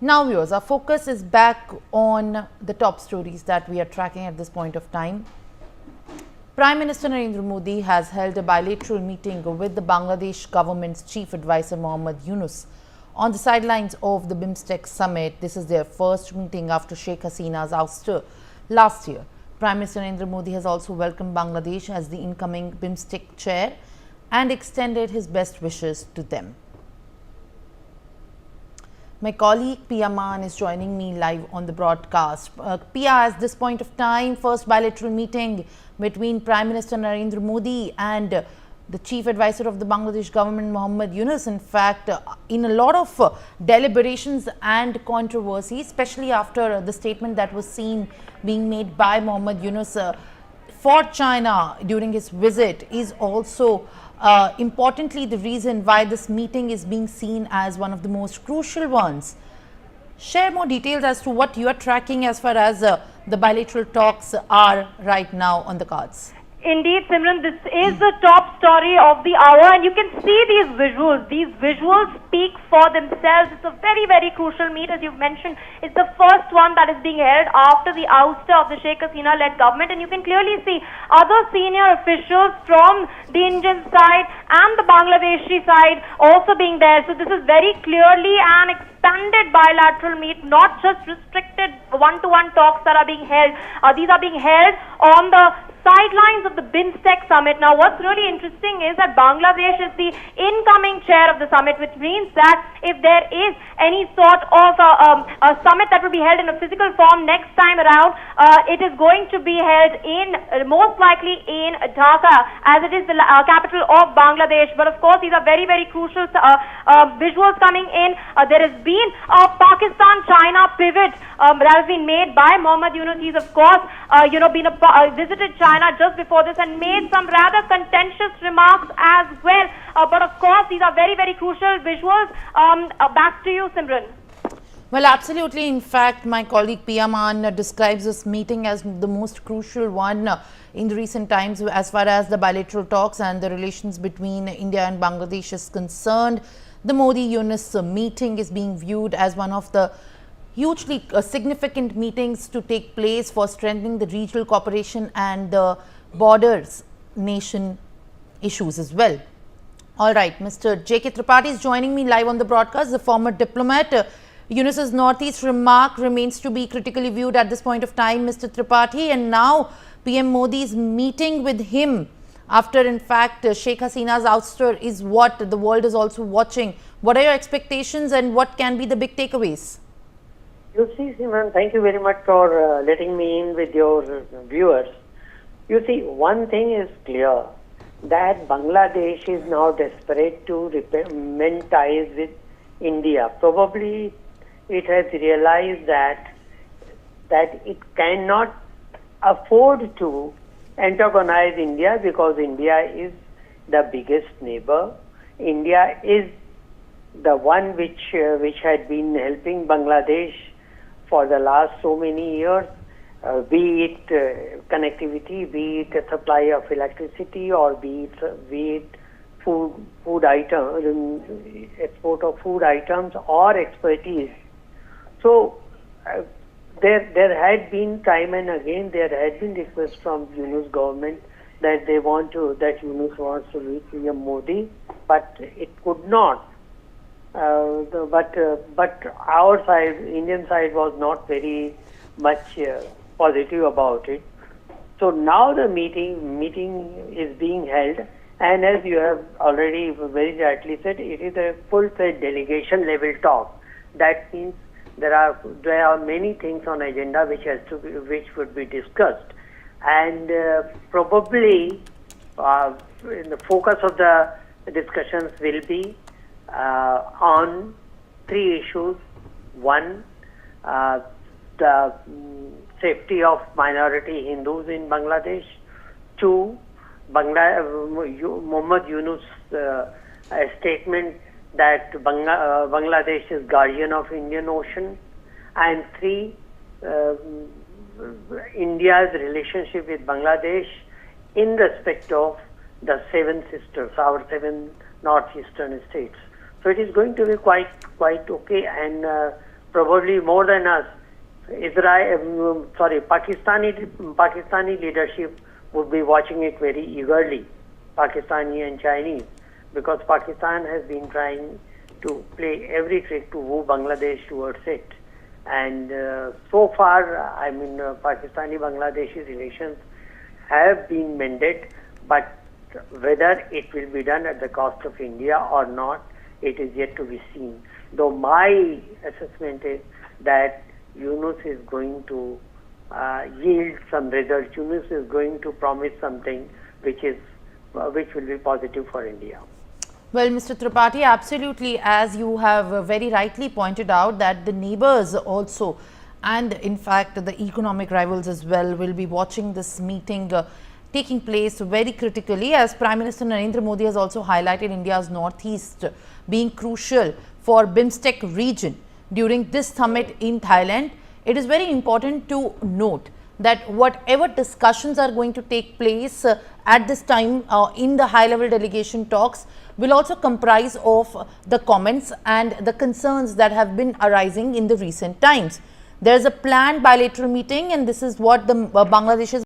Now viewers, our focus is back on the top stories that we are tracking at this point of time. Prime Minister Narendra Modi has held a bilateral meeting with the Bangladesh government's chief advisor Muhammad Yunus on the sidelines of the BIMSTEC Summit. This is their first meeting after Sheikh Hasina's ouster last year. Prime Minister Narendra Modi has also welcomed Bangladesh as the incoming BIMSTEC chair and extended his best wishes to them. My colleague Pia Maan is joining me live on the broadcast. Pia, at this point of time, first bilateral meeting between Prime Minister Narendra Modi and the chief advisor of the Bangladesh government, Muhammad Yunus. In fact, in a lot of deliberations and controversy, especially after the statement that was seen being made by Muhammad Yunus for China during his visit, is also importantly the reason why this meeting is being seen as one of the most crucial ones. Share more details as to what you are tracking as far as the bilateral talks are right now on the cards. Indeed, Simran, this is the top story of the hour, and you can see these visuals. These visuals speak for themselves. It's a very, very crucial meet, as you've mentioned. It's the first one that is being held after the ouster of the Sheikh Hasina-led government, and you can clearly see other senior officials from the Indian side and the Bangladeshi side also being there. So this is very clearly an expanded bilateral meet, not just restricted one-to-one talks that are being held. These are being held on the sidelines of the BIMSTEC Summit. Now, what's really interesting is that Bangladesh is the incoming chair of the summit, which means that if there is any sort of a summit that will be held in a physical form next time around, it is going to be held in, most likely in Dhaka, as it is the capital of Bangladesh. But of course, these are very, very crucial visuals coming in. There has been a Pakistan-China pivot that has been made by Muhammad Yunus. He's of course, visited China just before this and made some rather contentious remarks as well. But of course, these are very, very crucial visuals. Back to you, Simran. Well, absolutely. In fact, my colleague Pia Maan describes this meeting as the most crucial one in the recent times as far as the bilateral talks and the relations between India and Bangladesh is concerned. The Modi-Yunus meeting is being viewed as one of the hugely significant meetings to take place for strengthening the regional cooperation and the borders nation issues as well. All right, Mr. J.K. Tripathi is joining me live on the broadcast. The former diplomat, Yunus's Northeast remark remains to be critically viewed at this point of time, Mr. Tripathi, and now PM Modi's meeting with him after, in fact, Sheikh Hasina's ouster is what the world is also watching. What are your expectations and what can be the big takeaways? You see, Simran, thank you very much for letting me in with your viewers. You see, one thing is clear, that Bangladesh is now desperate to mend ties with India. Probably it has realized that it cannot afford to antagonize India because India is the biggest neighbor. India is the one which had been helping Bangladesh for the last so many years, be it connectivity, be it a supply of electricity, or be it food items, export of food items or expertise. So there had been time and again there had been requests from Yunus government that Yunus wants to meet PM Modi, but it could not. But our side, Indian side, was not very much positive about it. So now the meeting is being held, and as you have already very rightly said, it is a full-fledged delegation level talk. That means there are many things on agenda which would be discussed, and probably the focus of the discussions will be on three issues. One, the safety of minority Hindus in Bangladesh. Two, Muhammad Yunus' statement that Bangladesh is guardian of Indian Ocean. And three, India's relationship with Bangladesh in respect of the seven sisters, our seven northeastern states. So it is going to be quite okay, and probably more than us, Pakistani leadership would be watching it very eagerly, Pakistani and Chinese, because Pakistan has been trying to play every trick to woo Bangladesh towards it. And so far, Pakistani-Bangladeshi relations have been mended, but whether it will be done at the cost of India or not, it is yet to be seen. Though my assessment is that Yunus is going to yield some results. Yunus is going to promise something which will be positive for India. Well, Mr. Tripathi, absolutely, as you have very rightly pointed out, that the neighbors also, and in fact the economic rivals as well, will be watching this meeting taking place very critically, as Prime Minister Narendra Modi has also highlighted India's northeast being crucial for BIMSTEC region during this summit in Thailand. It is very important to note that whatever discussions are going to take place at this time in the high-level delegation talks will also comprise of the comments and the concerns that have been arising in the recent times. There is a planned bilateral meeting, and this is what the Bangladesh's